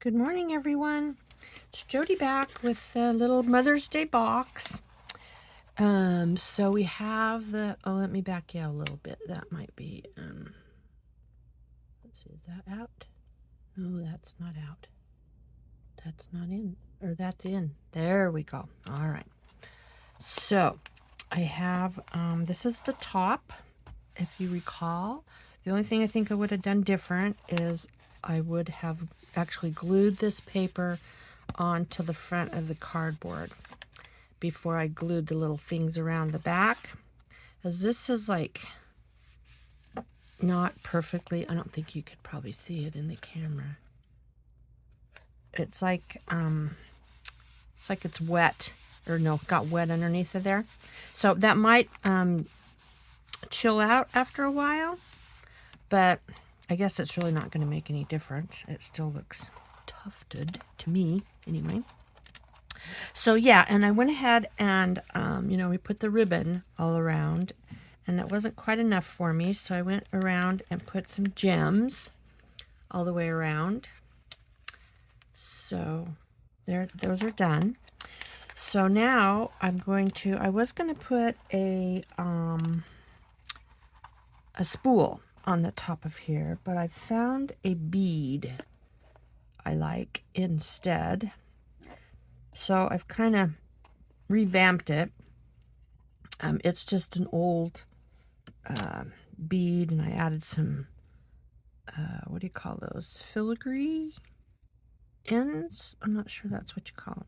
Good morning, everyone. It's Jody back with a little Mother's Day box. So we have let me back you out a little bit. That might be, let's see, is that out? No, that's not out. That's not in, or that's in. There we go. All right. So I have, this is the top, if you recall. The only thing I think I would have done different is I would have actually glued this paper onto the front of the cardboard before I glued the little things around the back, as this is like not perfectly, I don't think you could probably see it in the camera. It's like it's wet, or no, got wet underneath of there. So that might chill out after a while, but I guess it's really not going to make any difference. It still looks tufted to me anyway. So yeah, and I went ahead and, we put the ribbon all around, and that wasn't quite enough for me, so I went around and put some gems all the way around. So there, those are done. So now I was going to put a spool on the top of here, but I found a bead I like instead. So I've kind of revamped it. It's just an old bead, and I added some, what do you call those? Filigree ends? I'm not sure that's what you call them.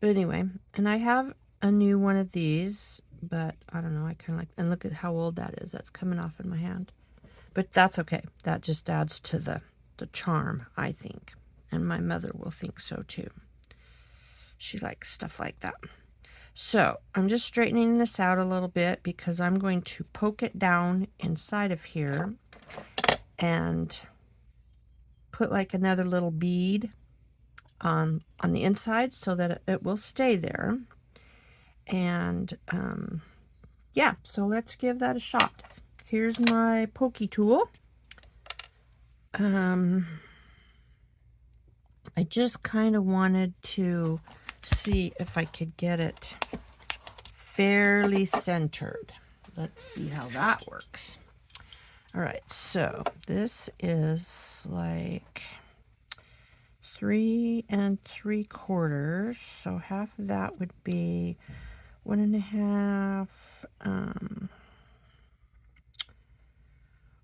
But anyway, and I have a new one of these, but I don't know, I kind of like, and look at how old that is. That's coming off in my hand. But that's okay. That just adds to the charm, I think. And my mother will think so too. She likes stuff like that. So I'm just straightening this out a little bit because I'm going to poke it down inside of here and put like another little bead on the inside so that it will stay there. And yeah, so let's give that a shot. Here's my pokey tool. I just kind of wanted to see if I could get it fairly centered. Let's see how that works. All right, so this is like 3 3/4, so half of that would be 1.5,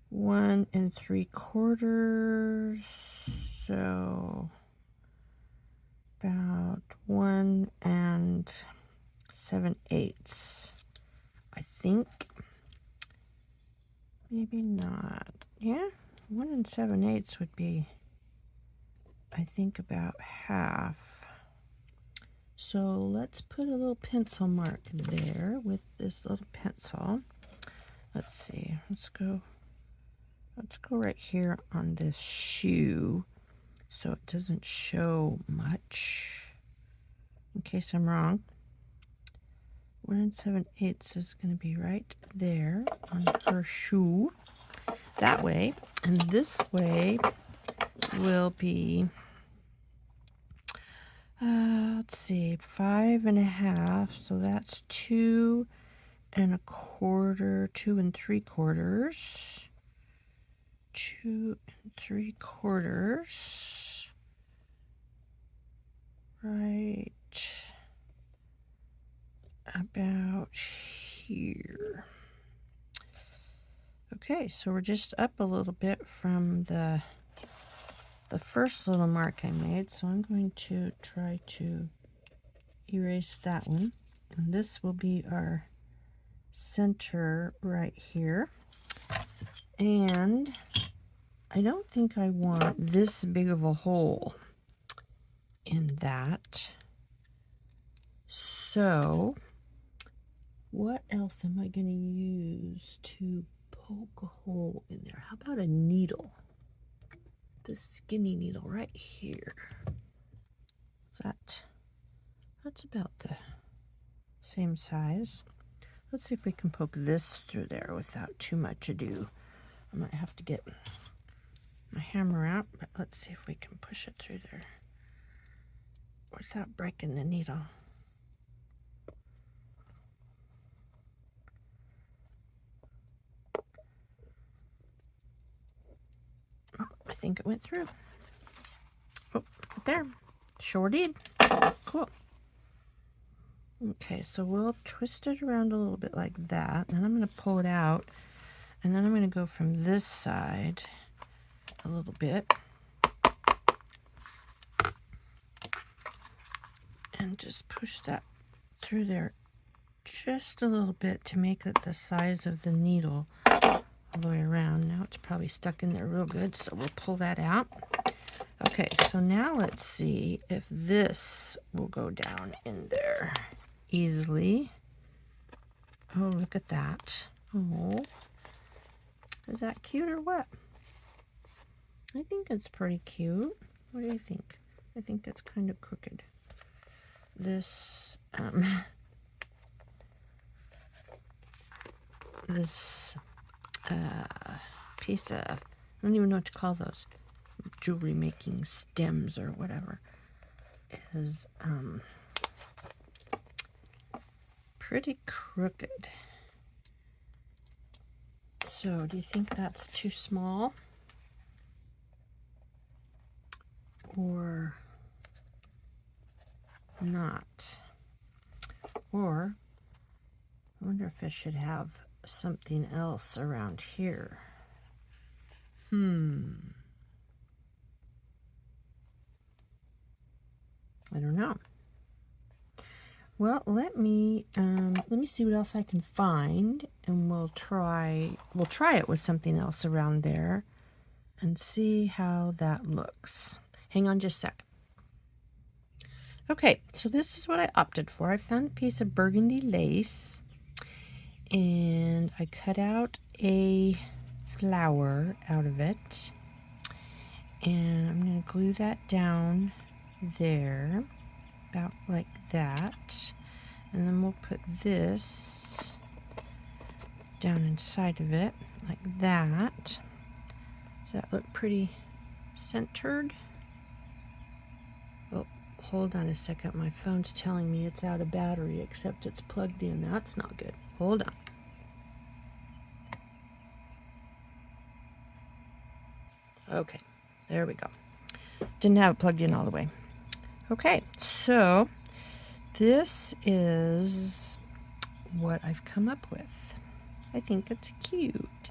1 3/4, so about 1 7/8, I think. Maybe not. Yeah, 1 7/8 would be, I think, about half. So let's put a little pencil mark there with this little pencil. Let's see. Let's go right here on this shoe so it doesn't show much, in case I'm wrong. 1 7/8 is going to be right there on her shoe. That way, and this way will be, let's see, 5.5, so that's 2 1/4, 2 3/4, 2 3/4, right about here. Okay, so we're just up a little bit from the first little mark I made, so I'm going to try to erase that one. And this will be our center right here. And I don't think I want this big of a hole in that. So what else am I going to use to poke a hole in there? How about a needle? The skinny needle right here. That's about the same size. Let's see if we can poke this through there without too much ado. I might have to get my hammer out, but let's see if we can push it through there. without breaking the needle. Oh, I think it went through. Oh, right there. Sure did. Cool. Okay, so we'll twist it around a little bit like that. Then I'm going to pull it out. And then I'm going to go from this side a little bit. And just push that through there just a little bit to make it the size of the needle all the way around. Now it's probably stuck in there real good, so we'll pull that out. Okay, so now let's see if this will go down in there easily. Oh, look at that. Oh, is that cute or what? I think it's pretty cute. What do you think? I think it's kind of crooked. This, this piece of, I don't even know what to call those, jewelry making stems or whatever, is pretty crooked. So do you think that's too small? Or not? Or I wonder if I should have something else around here. I don't know. Well, let me see what else I can find, and we'll try it with something else around there and see how that looks. Hang on just a sec. Okay, so this is what I opted for. I found a piece of burgundy lace, and I cut out a flower out of it, and I'm going to glue that down there, about like that, and then we'll put this down inside of it, like that. Does that look pretty centered? Oh, hold on a second. My phone's telling me it's out of battery, except it's plugged in. That's not good. Hold on. Okay, there we go. Didn't have it plugged in all the way. Okay, so this is what I've come up with. I think it's cute.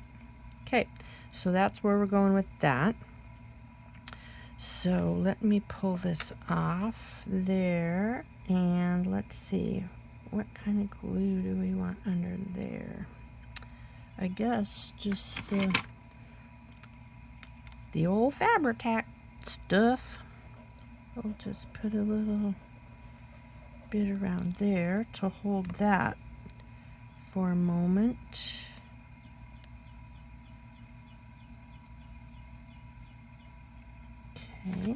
Okay, so that's where we're going with that. So let me pull this off there, and let's see, what kind of glue do we want under there? I guess just the old Fabri-Tac stuff. I'll just put a little bit around there to hold that for a moment. Okay,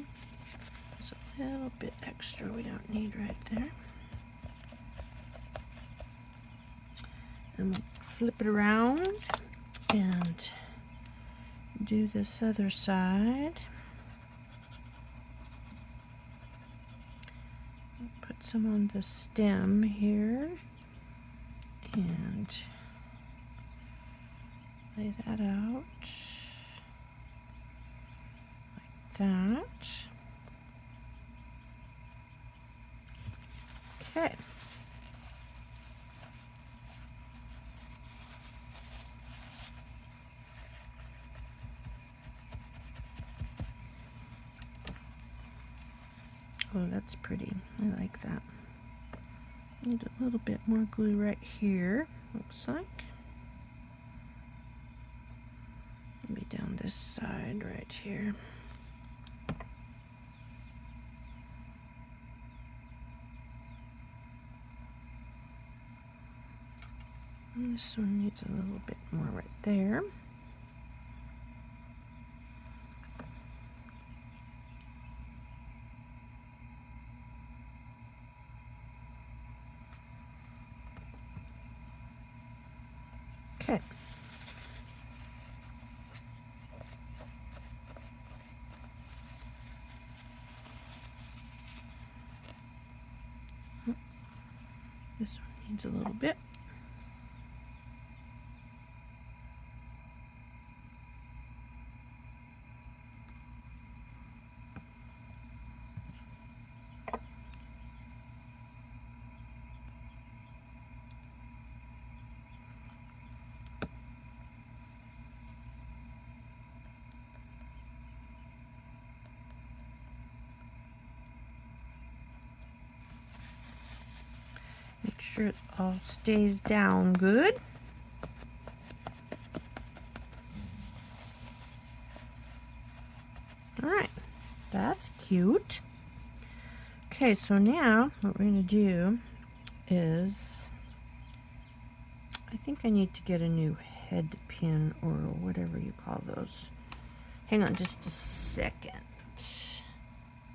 there's a little bit extra we don't need right there. And we'll flip it around and do this other side. Put some on the stem here and lay that out like that. Okay. Oh, that's pretty. I like that. Need a little bit more glue right here, looks like. Maybe down this side right here. And this one needs a little bit more right there. Okay. This one needs a little bit. Make sure it all stays down good. All right, that's cute. Okay, so now what we're going to do is, I think I need to get a new head pin or whatever you call those. Hang on just a second.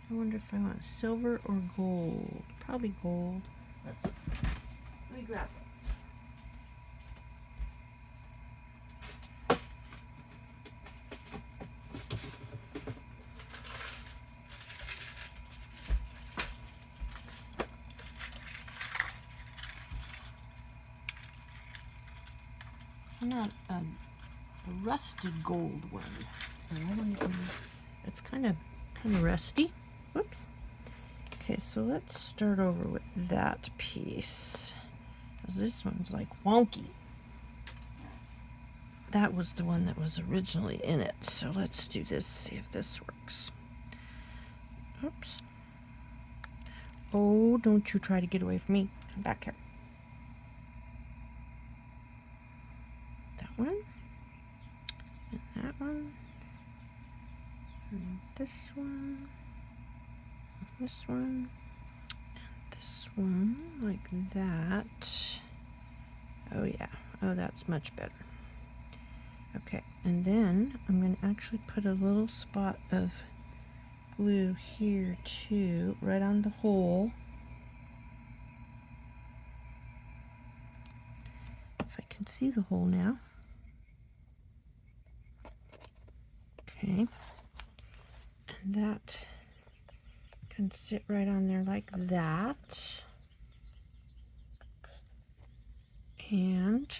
I wonder if I want silver or gold. Probably gold. Let me grab it. Not a rusted gold one. I don't even, it's kind of rusty. Whoops. Okay, so let's start over with that piece. 'Cause this one's like wonky. That was the one that was originally in it. So let's do this, see if this works. Oops. Oh, don't you try to get away from me. Come back here. That one. And that one. And this one. And this one. And this one. Like that. Oh yeah. Oh, that's much better. Okay, and then I'm going to actually put a little spot of glue here too, right on the hole. If I can see the hole now. Okay, and that can sit right on there like that. And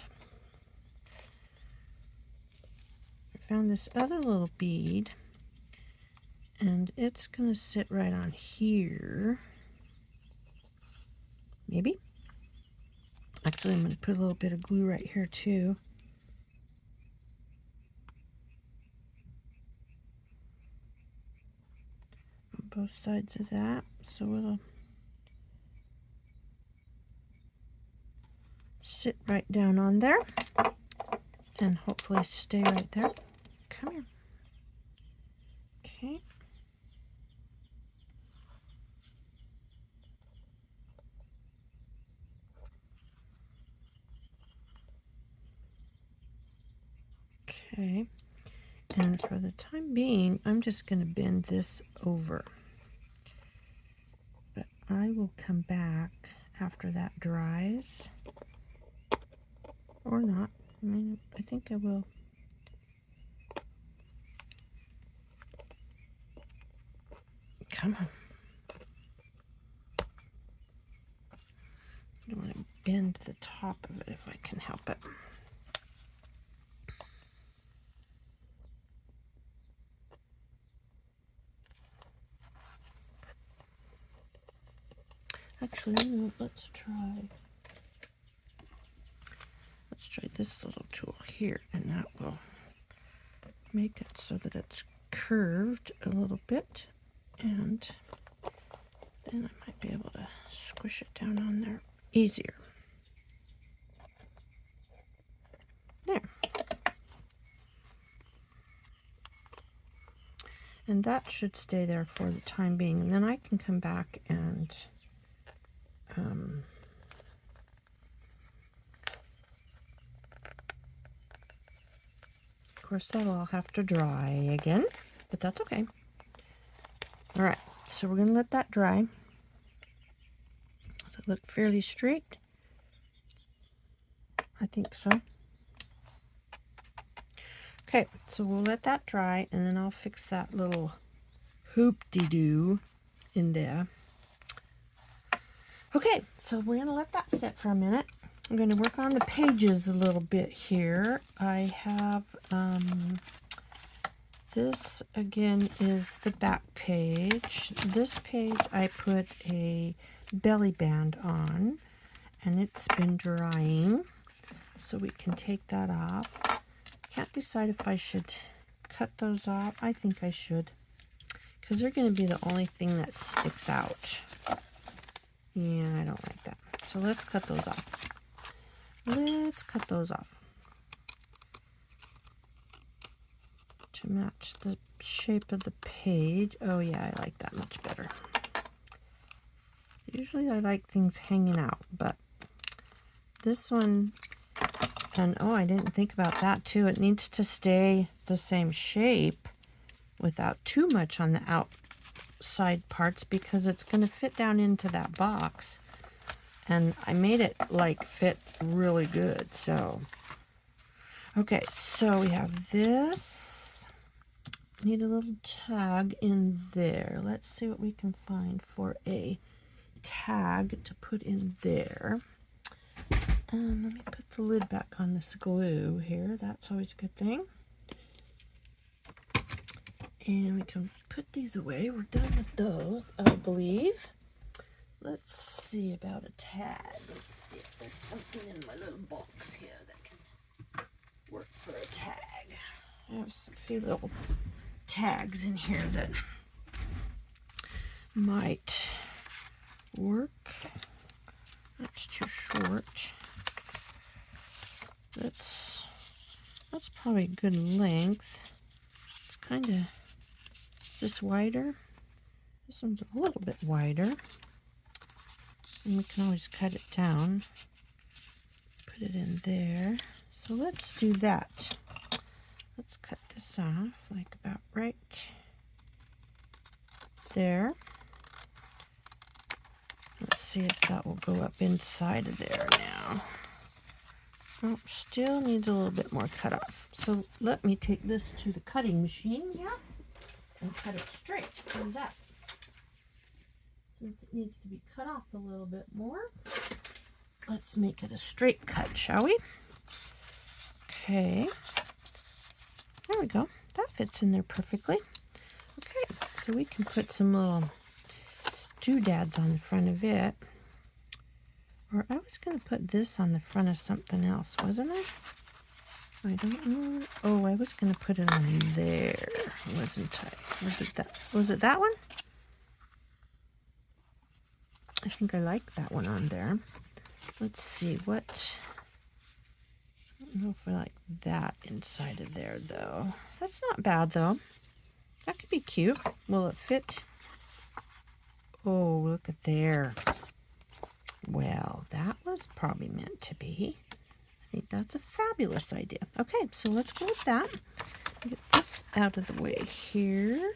I found this other little bead, and it's going to sit right on here. Maybe. Actually, I'm going to put a little bit of glue right here too. On both sides of that, so it'll sit right down on there and hopefully stay right there. Come here. Okay. Okay, and for the time being, I'm just going to bend this over. But I will come back after that dries. Or not. I think I will. Come on. I want to bend the top of it if I can help it. Actually, no, let's try this little tool here, and that will make it so that it's curved a little bit, and then I might be able to squish it down on there easier. There. And that should stay there for the time being, and then I can come back and of course that'll all have to dry again, but that's okay. All right, so we're gonna let that dry. Does it look fairly straight? I think so. Okay, so we'll let that dry, and then I'll fix that little hoop-de-doo in there. Okay, so we're going to let that sit for a minute. I'm going to work on the pages a little bit here. I have, this again is the back page. This page I put a belly band on, and it's been drying, so we can take that off. Can't decide if I should cut those off. I think I should, because they're going to be the only thing that sticks out. Yeah, I don't like that. So let's cut those off. Let's cut those off to match the shape of the page. Oh yeah, I like that much better. Usually I like things hanging out, but this one, and oh, I didn't think about that too. It needs to stay the same shape without too much on the outside parts, because it's going to fit down into that box. And I made it like fit really good. So, okay, so we have this. Need a little tag in there. Let's see what we can find for a tag to put in there. Let me put the lid back on this glue here. That's always a good thing. And we can put these away. We're done with those, I believe. Let's see about a tag. Let's see if there's something in my little box here that can work for a tag. I have a few little tags in here that might work. That's too short. That's probably a good length. It's kind of, is this wider? This one's a little bit wider. And we can always cut it down, put it in there. So let's do that. Let's cut this off, like about right there. Let's see if that will go up inside of there now. Oh, still needs a little bit more cut off. So let me take this to the cutting machine, yeah, and cut it straight. How's that? Since it needs to be cut off a little bit more, let's make it a straight cut, shall we? Okay. There we go. That fits in there perfectly. Okay, so we can put some little doodads on the front of it. Or I was going to put this on the front of something else, wasn't I? I don't know. Oh, I was going to put it on there, wasn't I? Was it that one? I think I like that one on there. Let's see what. I don't know if I like that inside of there though. That's not bad though. That could be cute. Will it fit? Oh, look at there. Well, that was probably meant to be. I think that's a fabulous idea. Okay, so let's go with that. Get this out of the way here.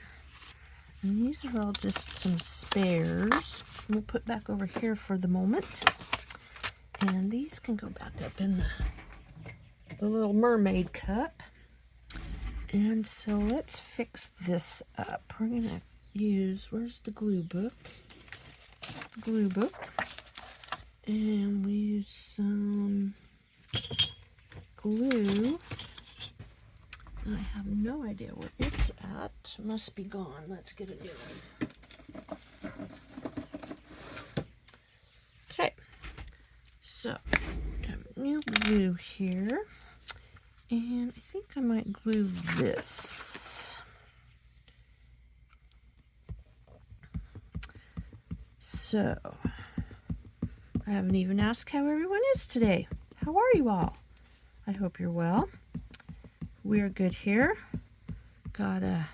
And these are all just some spares. We'll put back over here for the moment. And these can go back up in the little mermaid cup. And so let's fix this up. We're going to use, where's the glue book? Glue book. And we use some glue. I have no idea where it's at. Must be gone. Let's get a new one. Okay. So, I have new glue here. And I think I might glue this. So, I haven't even asked how everyone is today. How are you all? I hope you're well. We're good here. Got a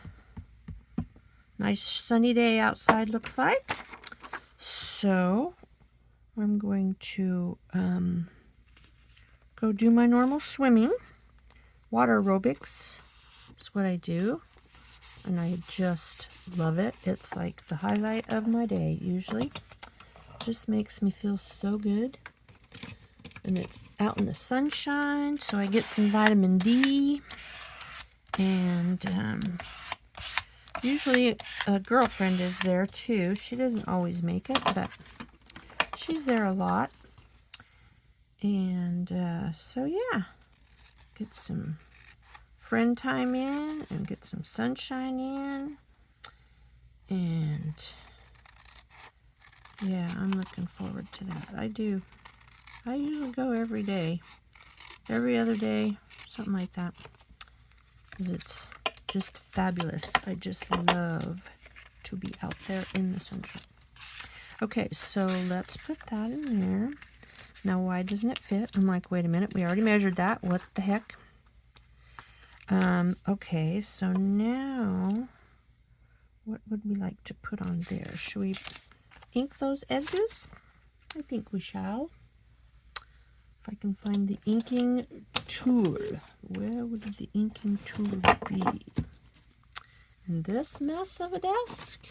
nice sunny day outside, looks like. So I'm going to go do my normal swimming. Water aerobics is what I do. And I just love it. It's like the highlight of my day usually. Just makes me feel so good. And it's out in the sunshine, so I get some vitamin D. And usually a girlfriend is there too. She doesn't always make it, but she's there a lot. And so yeah, get some friend time in and get some sunshine in. And yeah, I'm looking forward to that. I do. I usually go every day. Every other day, something like that. Because it's just fabulous. I just love to be out there in the sunshine. Okay, so let's put that in there. Now, why doesn't it fit? I'm like, wait a minute, we already measured that. What the heck? Okay, so now, what would we like to put on there? Should we ink those edges? I think we shall. If I can find the inking tool. Where would the inking tool be? In this mess of a desk?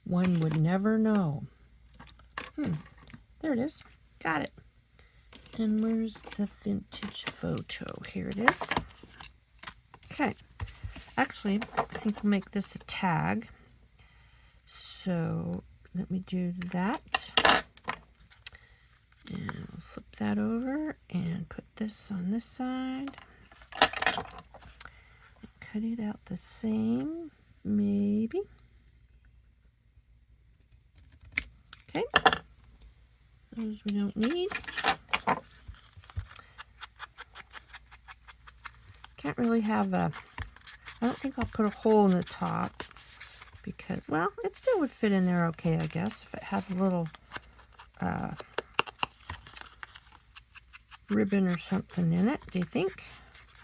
One would never know. There it is. Got it. And where's the vintage photo? Here it is. Okay. Actually, I think we'll make this a tag. So let me do that. And I'll flip that over and put this on this side. And cut it out the same, maybe. Okay. Those we don't need. Can't really have a, I don't think I'll put a hole in the top because, well, it still would fit in there okay, I guess, if it had a little ribbon or something in it. Do you think?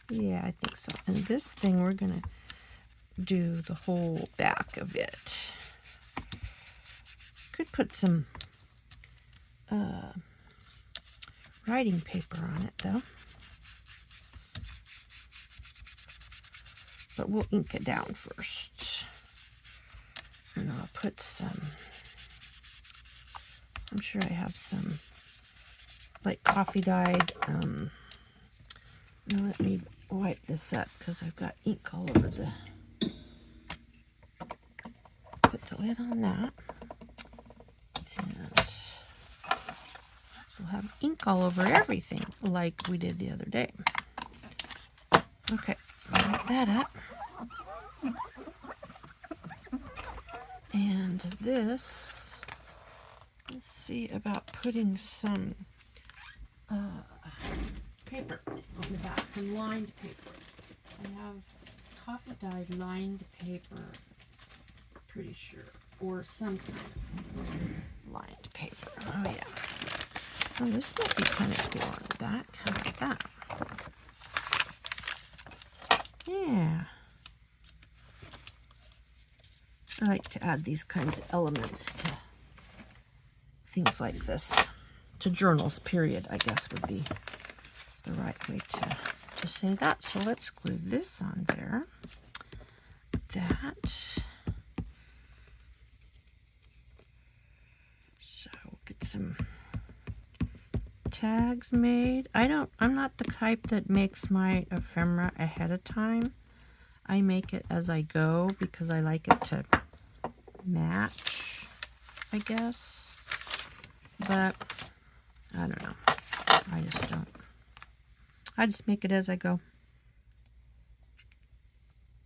Yeah, I think so. And this thing, we're going to do the whole back of it. Could put some writing paper on it, though. But we'll ink it down first. And I'll put some, I'm sure I have some, like coffee dyed. Now let me wipe this up because I've got ink all over the, put the lid on that. And we'll have ink all over everything like we did the other day. Okay, wipe that up. And this, let's see about putting some paper on the back, some lined paper. I have coffee dyed lined paper, pretty sure, or some kind of lined paper. Oh yeah. Oh, this might be kind of cool on the back. How about that? Yeah. I like to add these kinds of elements to things like this. To journals, period, I guess would be the right way to say that. So let's glue this on there. That. So we'll get some tags made. I'm not the type that makes my ephemera ahead of time. I make it as I go because I like it to match, I guess. But I don't know. I just don't. I just make it as I go.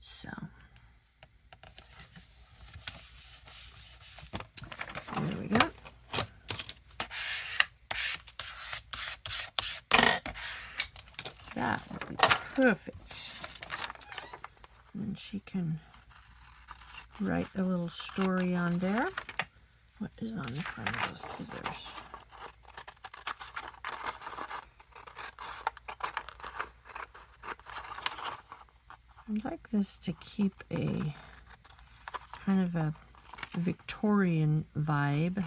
So there we go. That would be perfect. And she can write a little story on there. What is on the front of those scissors? I'd like this to keep a kind of a Victorian vibe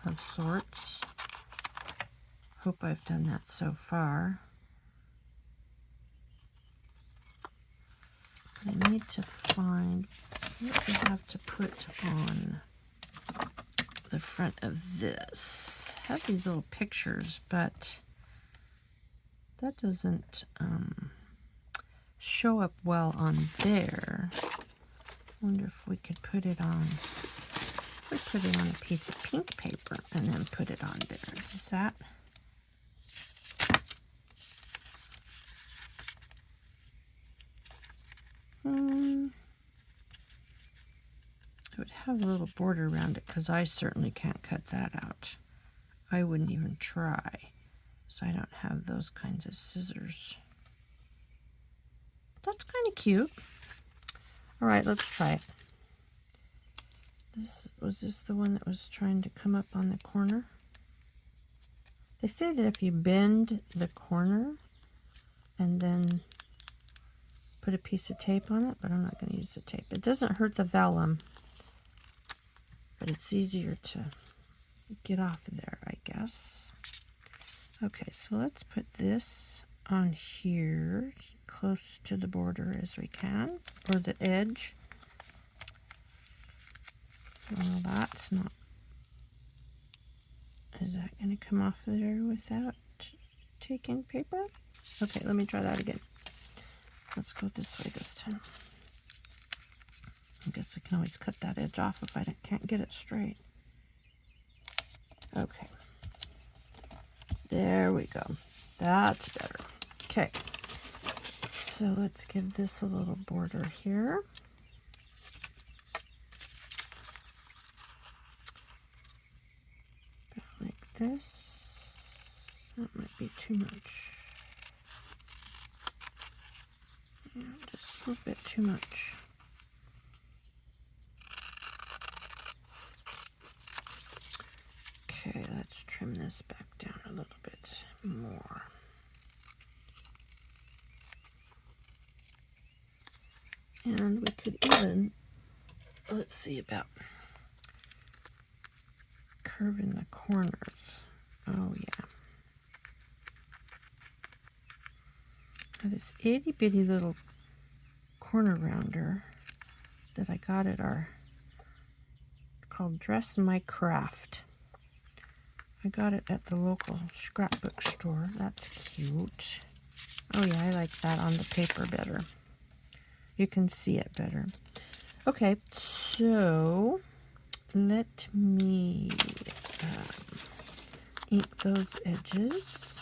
of sorts. Hope I've done that so far. I need to find what we have to put on the front of this. I have these little pictures, but that doesn't show up well on there. Wonder if we could put it on. we put it on a piece of pink paper and then put it on there. Is that? It would have a little border around it because I certainly can't cut that out. I wouldn't even try, so I don't have those kinds of scissors. That's kind of cute. All right, let's try it. Was this the one that was trying to come up on the corner? They say that if you bend the corner and then put a piece of tape on it, but I'm not going to use the tape. It doesn't hurt the vellum, but it's easier to get off of there, I guess. Okay, so let's put this on here, close to the border as we can, or the edge. Well, that's not... Is that going to come off of there without taking paper? Okay, let me try that again. Let's go this way this time. I guess I can always cut that edge off if I can't get it straight. Okay. There we go. That's better. Okay. So let's give this a little border here. Like this. That might be too much. Yeah, just a little bit too much. Okay, let's trim this back down a little bit more. And we could even, let's see about curving the corners. Oh yeah. Now this itty bitty little corner rounder that I got at called Dress My Craft. I got it at the local scrapbook store. That's cute. Oh yeah, I like that on the paper better. You can see it better. Okay, so let me ink those edges.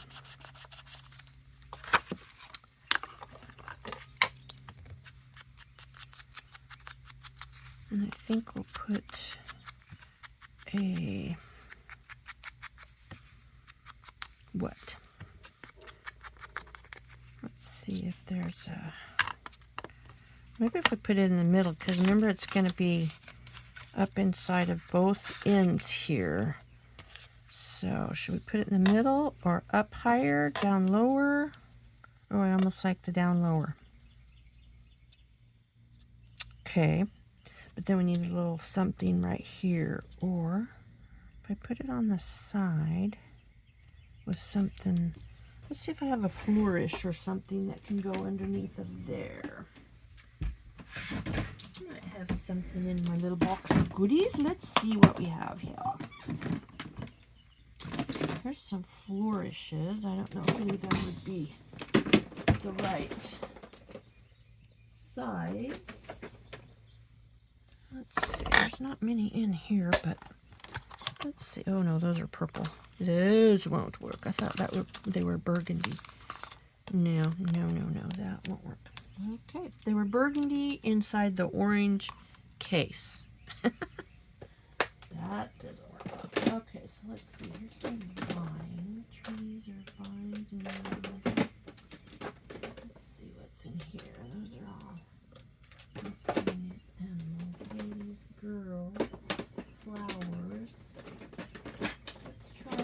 And I think we'll put a what? Let's see if there's a... Maybe if we put it in the middle, because remember it's going to be up inside of both ends here. So should we put it in the middle or up higher, down lower? Oh, I almost like the down lower. Okay, but then we need a little something right here. Or if I put it on the side with something, let's see if I have a flourish or something that can go underneath of there. I might have something in my little box of goodies. Let's see what we have here. Here's some flourishes. I don't know if any of them would be the right size. Let's see. There's not many in here, but let's see. Oh no, those are purple. Those won't work. I thought they were burgundy. No, that won't work. Okay, they were burgundy inside the orange case. That doesn't work. Okay, so let's see. Here's some vine. Trees or vines. And let's see what's in here. Those are all miscellaneous animals. Ladies, girls, flowers. Let's try...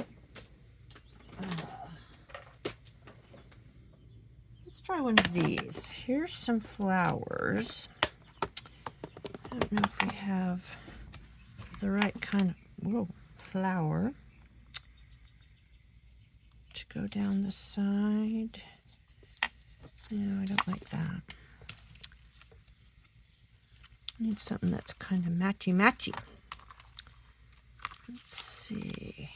try one of these. Here's some flowers. I don't know if we have the right kind of flower to go down the side. No, I don't like that. I need something that's kind of matchy-matchy. Let's see.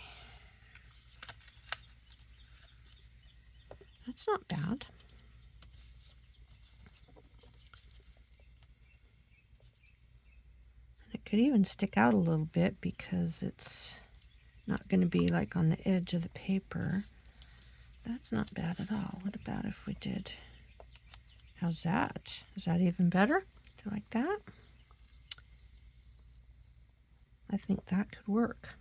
That's not bad. could even stick out a little bit because it's not going to be like on the edge of the paper. That's not bad at all. What about if we did, how's that? Is that even better? Do you like that? I think that could work.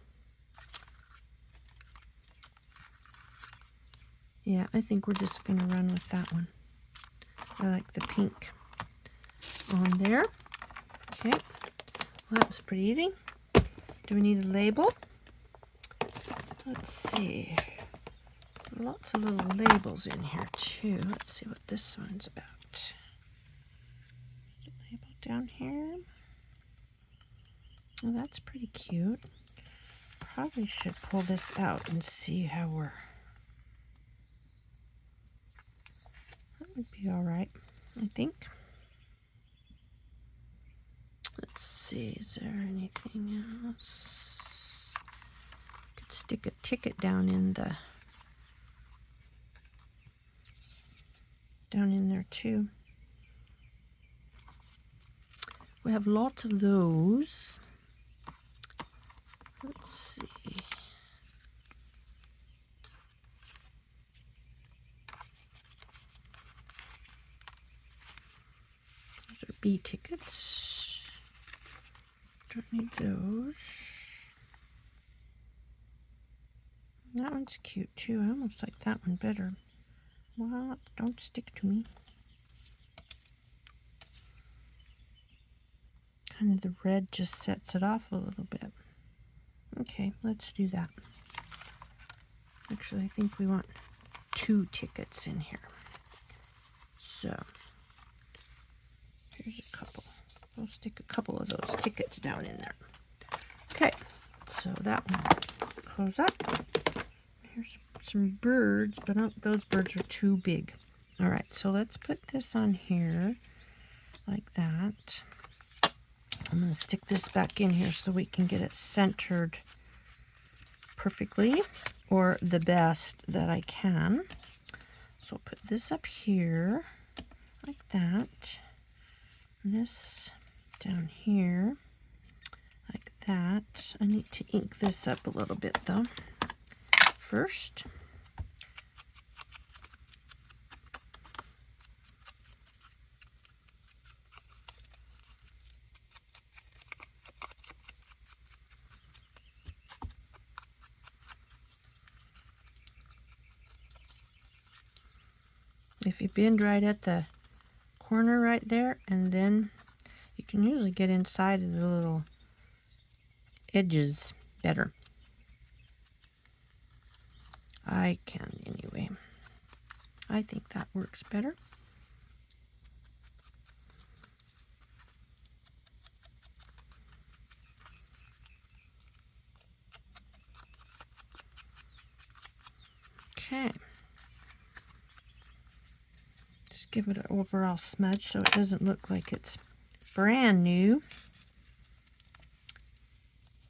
Yeah, I think we're just going to run with that one. I like the pink on there. Okay, well, that was pretty easy. Do we need a label? Let's see. Lots of little labels in here too. Let's see what this one's about. Label down here. Oh, that's pretty cute. Probably should pull this out and see how we're... That would be all right, I think. Let's see, is there anything else? Could stick a ticket down in there too. We have lots of those. Let's see. Those are B tickets. Don't need those. That one's cute too. I almost like that one better. Well, don't stick to me. Kind of the red just sets it off a little bit. Okay, let's do that. Actually, I think we want 2 tickets in here. So, here's a couple. We'll stick a couple of those tickets down in there. Okay, so that one close up. Here's some birds, but those birds are too big. All right, so let's put this on here like that. I'm going to stick this back in here so we can get it centered perfectly, or the best that I can. So I'll put this up here like that. And this down here like that. I need to ink this up a little bit though first. If you bend right at the corner right there, and then you can usually get inside of the little edges better. I can anyway. I think that works better. Okay. Just give it an overall smudge so it doesn't look like it's brand new.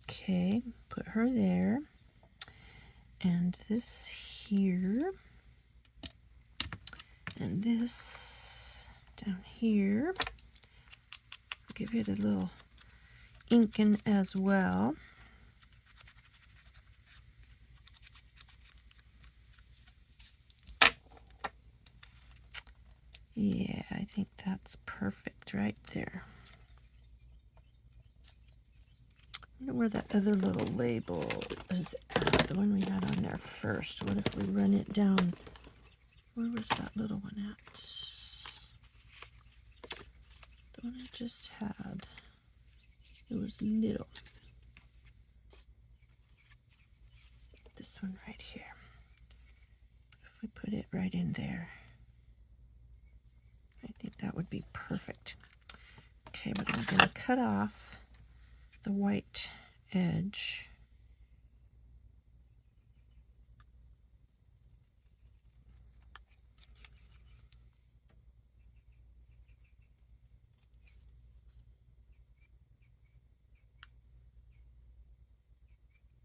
Okay, put her there. And this here. And this down here. Give it a little inking as well. Yeah, I think that's perfect right there. I wonder where that other little label is at, the one we had on there first. What if we run it down? Where was that little one at? The one I just had. It was little. This one right here. If we put it right in there, I think that would be perfect. Okay, but I'm going to cut off the white edge.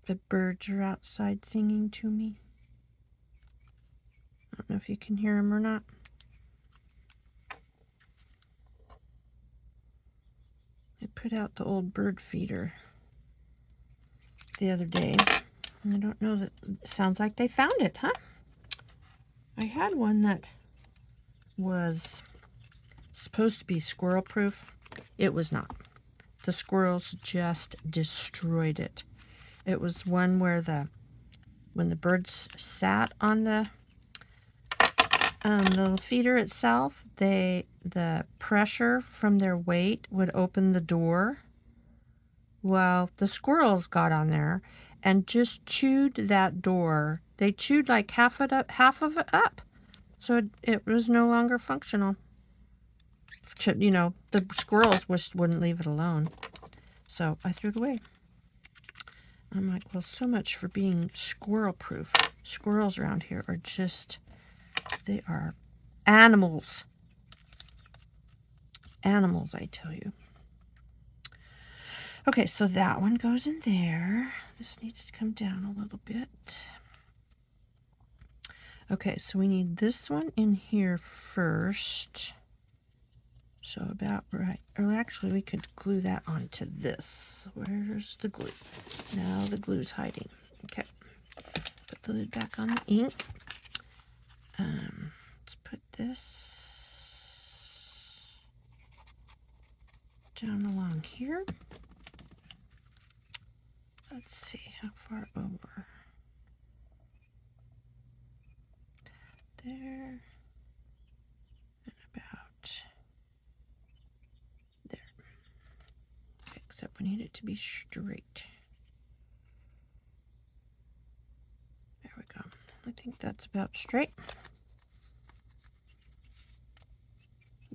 The birds are outside singing to me. I don't know if you can hear them or not. put out the old bird feeder the other day. And I don't know, that sounds like they found it, huh? I had one that was supposed to be squirrel proof. It was not. The squirrels just destroyed it. It was one where when the birds sat on the feeder itself, the pressure from their weight would open the door. Well, the squirrels got on there and just chewed that door. They chewed like half of it up. So it was no longer functional. You know, the squirrels just wouldn't leave it alone. So I threw it away. I'm like, well, so much for being squirrel proof. Squirrels around here are just, they are animals. Animals, I tell you. Okay, so that one goes in there. This needs to come down a little bit. Okay, so we need this one in here first. So about right. Or actually, we could glue that onto this. Where's the glue? Now the glue's hiding. Okay. Put the lid back on the ink. Let's put this down along here. Let's see, how far over? There. And about there. Okay, except we need it to be straight. There we go. I think that's about straight.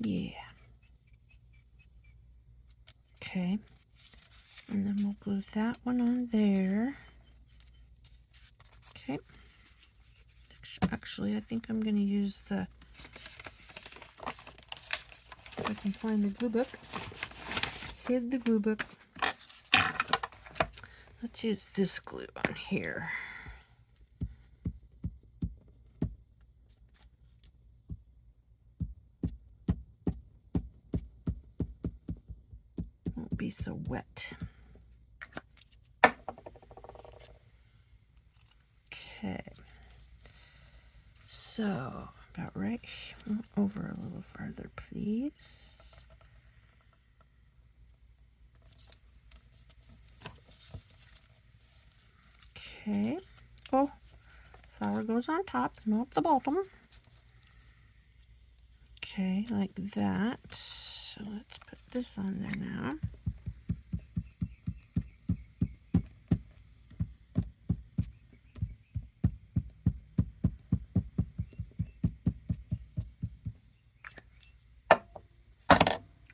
Yeah. Okay. And then we'll glue that one on there. Okay. Actually, I think I'm going to use if I can find the glue book. Hid the glue book. Let's use this glue on here. Won't be so wet. Okay. So, about right over a little farther, please. Okay. Oh, flower goes on top, not the bottom. Okay, like that. So let's put this on there now.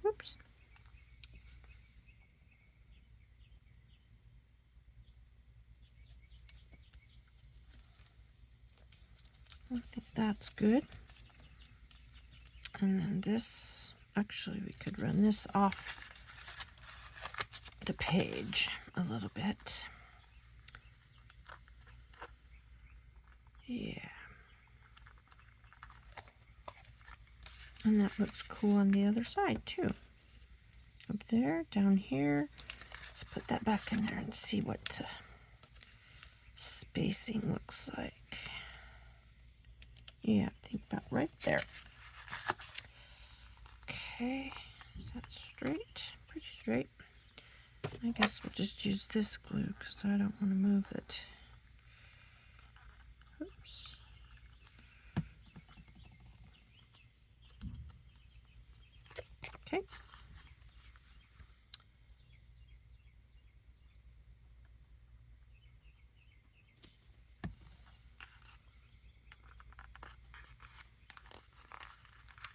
Oops. I think that's good. And then this, actually we could run this off the page a little bit. Yeah. And that looks cool on the other side too. Up there, down here. Let's put that back in there and see what the spacing looks like. Yeah, I think about right there. Okay, is that straight? Pretty straight. I guess we'll just use this glue because I don't want to move it. Oops. Okay.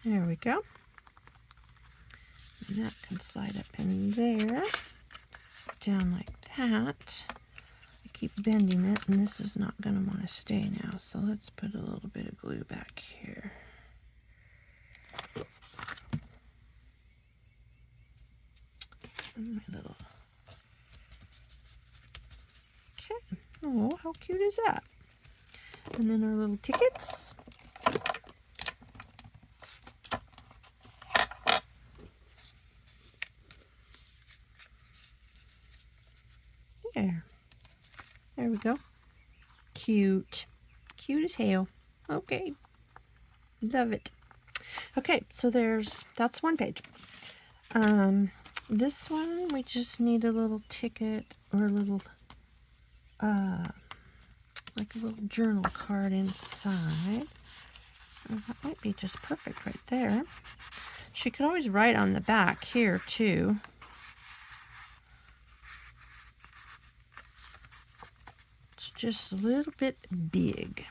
There we go. And that can slide up in there, down like that. I keep bending it, and this is not going to want to stay now, so let's put a little bit of glue back here. And my little... Okay. Oh, how cute is that? And then our little tickets. There we go. Cute. Cute as hell. Okay. Love it. Okay, so that's one page. This one, we just need a little ticket or a little, like a little journal card inside. That might be just perfect right there. She could always write on the back here, too. It's just a little bit big.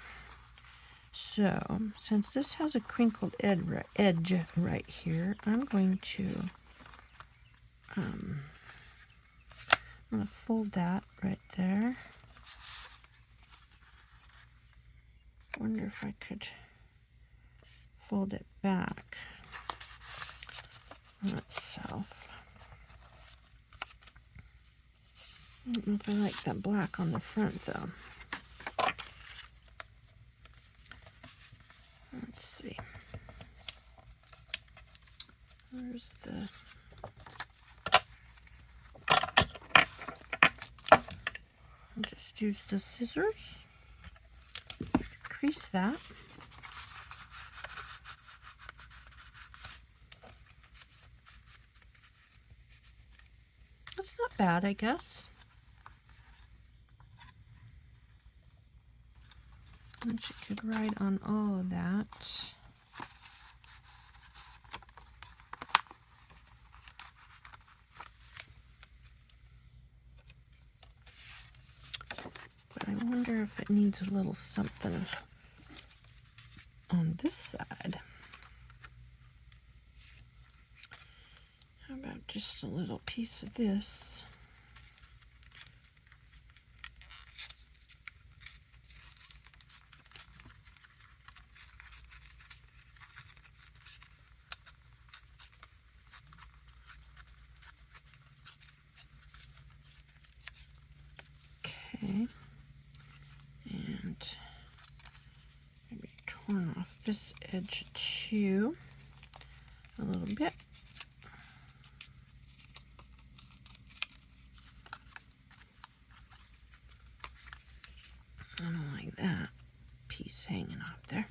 So, since this has a crinkled edge right here, I'm going to fold that right there. Wonder if I could fold it back on itself. I don't know if I like that black on the front though. Let's see. Where's the... I'll just use the scissors. Crease that. That's not bad, I guess. And she could write on all of that. But I wonder if it needs a little something on this side. How about just a little piece of this? Okay. And maybe torn off this edge too a little bit. I don't like that piece hanging off there.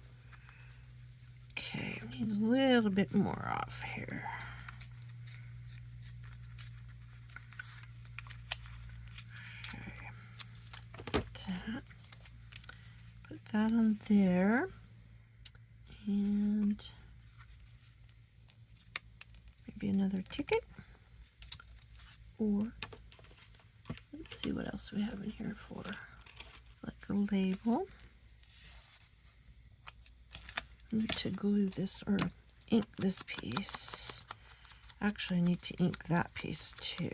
Okay, we need a little bit more off here. Okay, put that on there, and maybe another ticket, or let's see what else we have in here for, like a label. I need to glue this or ink this piece. Actually, I need to ink that piece too.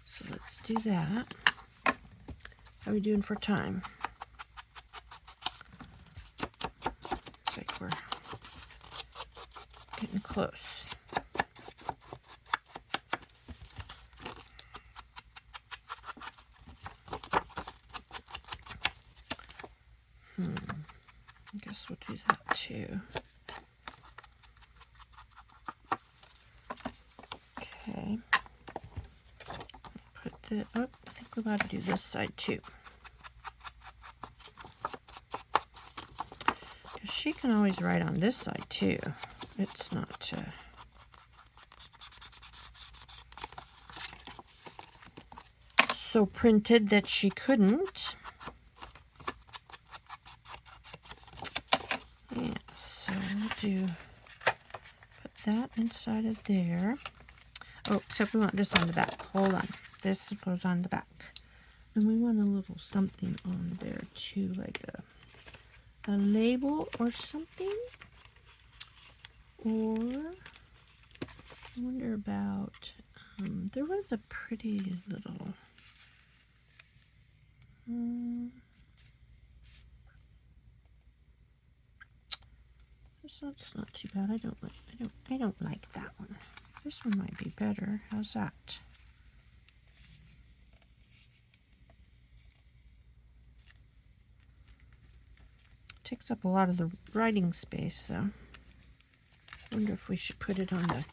So let's do that. How are we doing for time? Looks like we're getting close. I guess we'll do that too. Okay. Put the, oh, I think we're about to do this side too. Because she can always write on this side too. It's not, so printed that she couldn't. Yeah, so we'll put that inside of there. Oh, except we want this on the back. Hold on. This goes on the back. And we want a little something on there too, like a label or something. Or I wonder about, there was a pretty little, that's not too bad. I don't like that one. This one might be better. How's that? Takes up a lot of the writing space though. Wonder if we should put it on the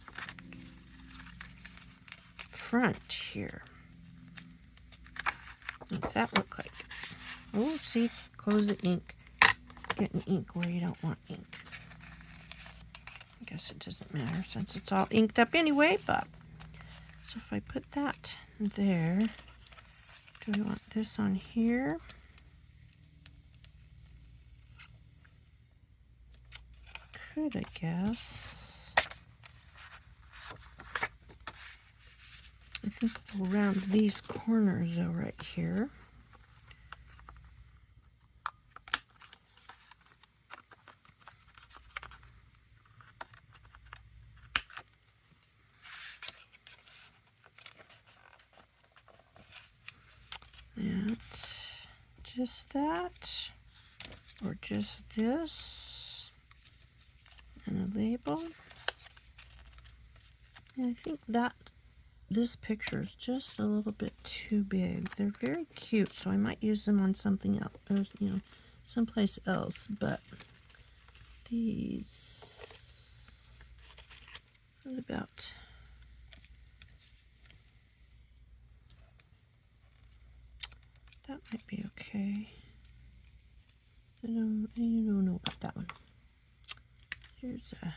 front here. What's that look like? Oh, see, close the ink. Getting ink where you don't want ink. I guess it doesn't matter since it's all inked up anyway, but so if I put that there, do we want this on here? Could, I guess. I think we'll round these corners though right here. That's just that, or just this, and a label. And I think that this picture is just a little bit too big. They're very cute, so I might use them on something else, or, you know, someplace else, but these, what about, that might be okay. I don't know about that one. Here's a,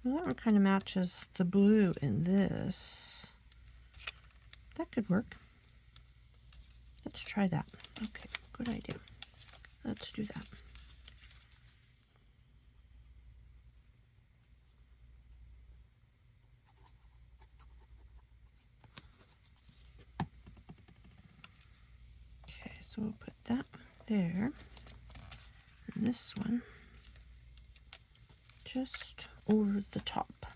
well, that one kind of matches the blue in this. That could work. Let's try that. Okay, good idea. Let's do that. Okay, so we'll put that there. And this one just over the top.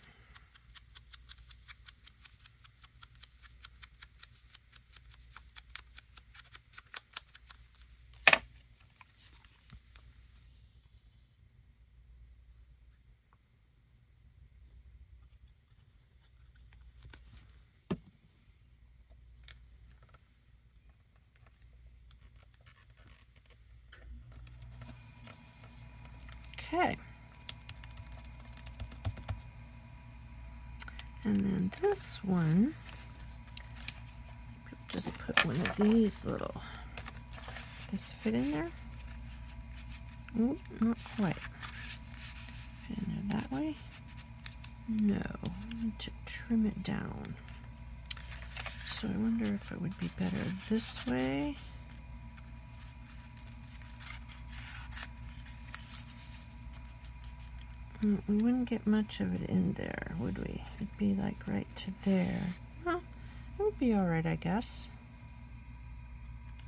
Okay. And then this one, just put one of these little, this fit in there? Oh, not quite. Fit in there that way? No, I need to trim it down. So I wonder if it would be better this way. We wouldn't get much of it in there, would we? It'd be like right to there. Well, it would be alright, I guess.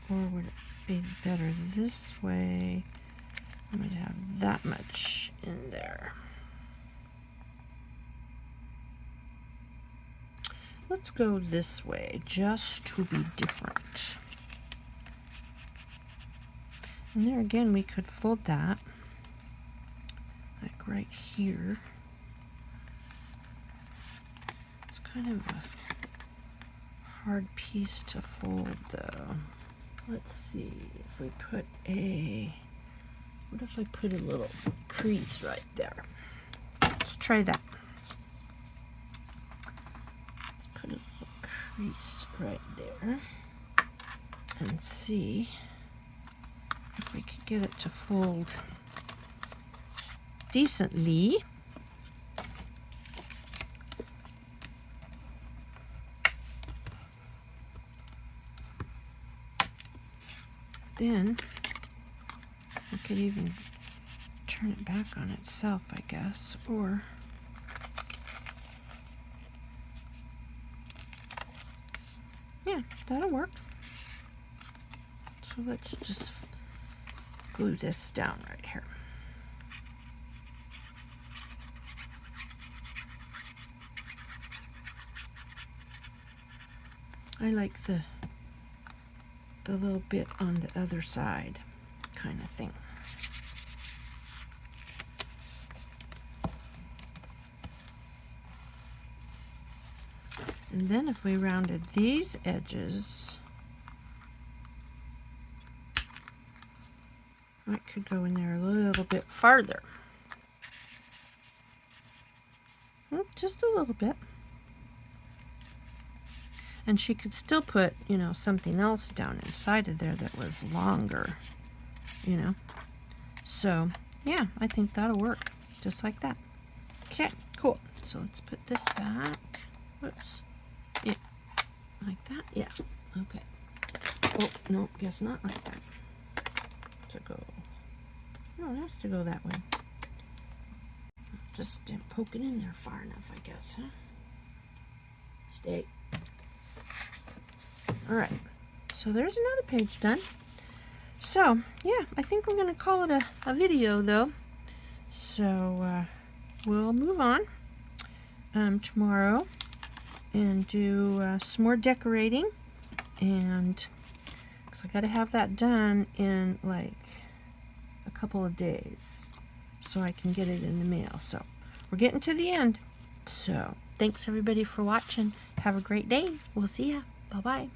Or would it be better this way? I would have that much in there. Let's go this way, just to be different. And there again, we could fold that. Like right here. It's kind of a hard piece to fold though. Let's see if we put a, what if I put a little crease right there? Let's try that. Let's put a little crease right there and see if we could get it to fold decently. Then we could even turn it back on itself, I guess, or yeah, that'll work. So let's just glue this down right here. I like the little bit on the other side kind of thing. And then if we rounded these edges, I could go in there a little bit farther. Just a little bit. And she could still put, you know, something else down inside of there that was longer, you know. So, yeah, I think that'll work, just like that. Okay, cool. So let's put this back. Whoops. Yeah, like that. Yeah, okay. Oh, no, guess not like that. To go. No, it has to go that way. Just didn't poke it in there far enough, I guess, huh? Stay. All right. So there's another page done. So, yeah, I think we're going to call it a video, though. So, we'll move on tomorrow and do some more decorating. And because I got to have that done in, like, a couple of days so I can get it in the mail. So, we're getting to the end. So, thanks, everybody, for watching. Have a great day. We'll see ya. Bye-bye.